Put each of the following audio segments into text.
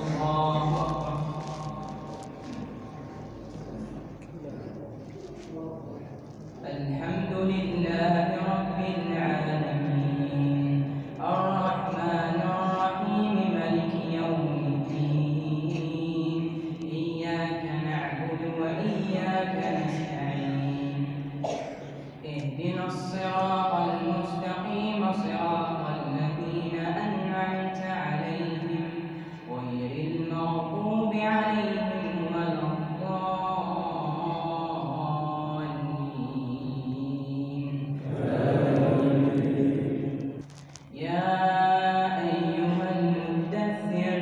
الله أكبر. الحمد لله رب العالمين الرحمن الرحيم مالك يوم الدين إياك نعبد وإياك نستعين اهدنا الصراط المستقيم صراط الذين أنعمت عليهم غير المغضوب عليهم ولا الضالين. يا أيها المدثر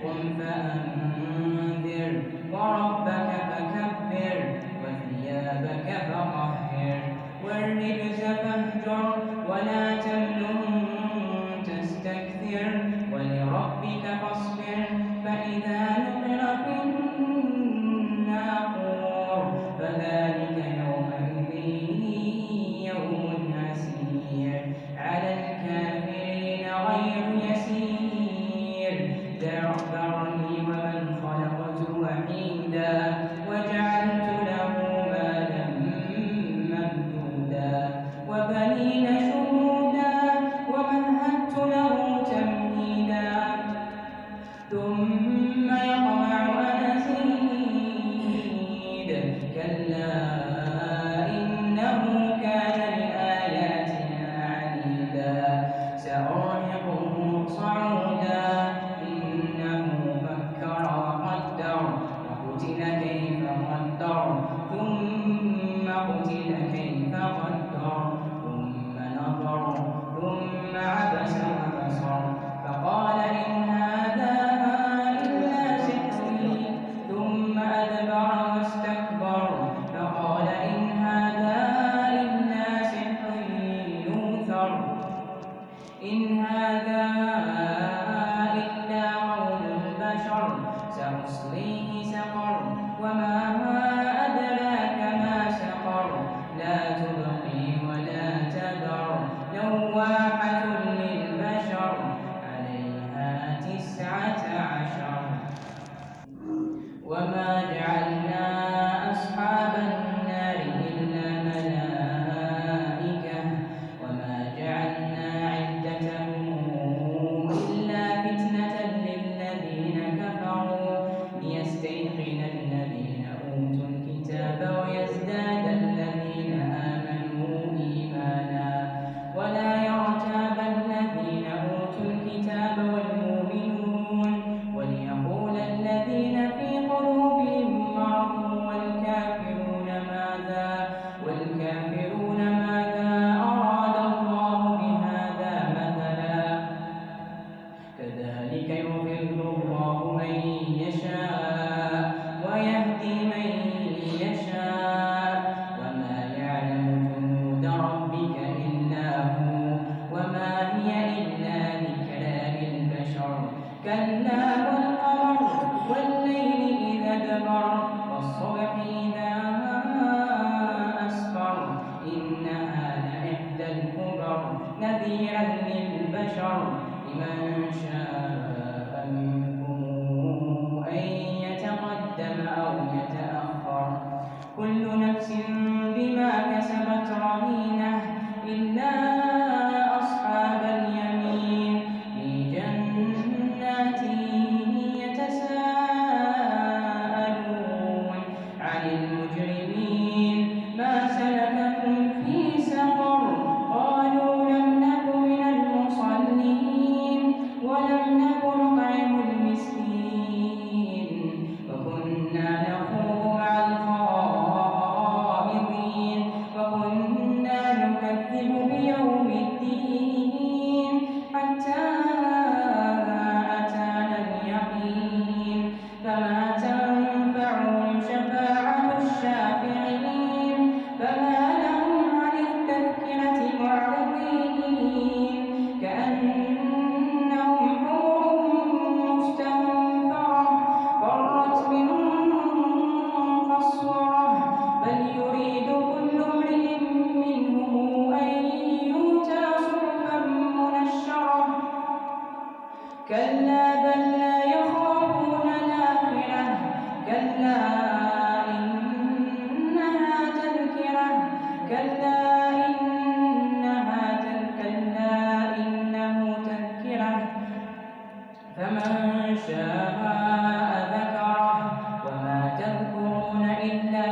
قم فأنذر وربك فكبر وثيابك فطهر والرجز فاهجر ولا تمنن تستكثر ولربك فاصبر فإذا نقر في الناقور فذلك يومئذ يوم عسير على الكافرين غير يسير. ذرني ومن خلقت وحيدا وجعلت له مالا ممدودا وبنين شهودا ومهدت له تمهيدا ثم يطمع أن أزيد كلا إنه كان لآياتنا عنيدا سأرهقه صعودا إنه فكر وقدر وقتل كيف قدر ثم قتل كيف قدر ثم نظر ثم عبس وبصر فقال إن هذا إلا سحر ثم أدبر واستكبر فقال إن هذا إلا سحر يؤثر إن هذا إلا قول البشر سأصليه سقر وما أدراك ما سقر لا تبقي ولا تذر لواحة للبشر عليها 19. وما جعلنا أصحاب النار إلا ملائكة وما جعلنا عدتهم إلا فتنة للذين كفروا ليستيقن الذين أوتوا الكتاب ويزداد الذين آمنوا إيمانا ولا يرتاب الذين أوتوا الكتاب والمؤمنون وليقول الذين في قلوبهم مرض والكافرون ماذا أراد الله بهذا مثلا كذلك يضل الله من يشاء ويهدي من يشاء وما يعلم جنود ربك إلا هو وما هي إلا ذكرى للبشر كلا والقمر والليل إذا أدبر والصبح إذا أسفر إنها لإحدى الكبر نذيرا للبشر لمن شاء منكم أن يتقدم أو يتأخر كل نفس بما كسبت رهينة إلا أصحاب اليمين في جنات يتساءلون عن المجرمين ما سلككم في سقر قالوا لم نك من المصلين ولم نك كلا إنه تذكرة فمن شاء ذكره وما تذكرون إلا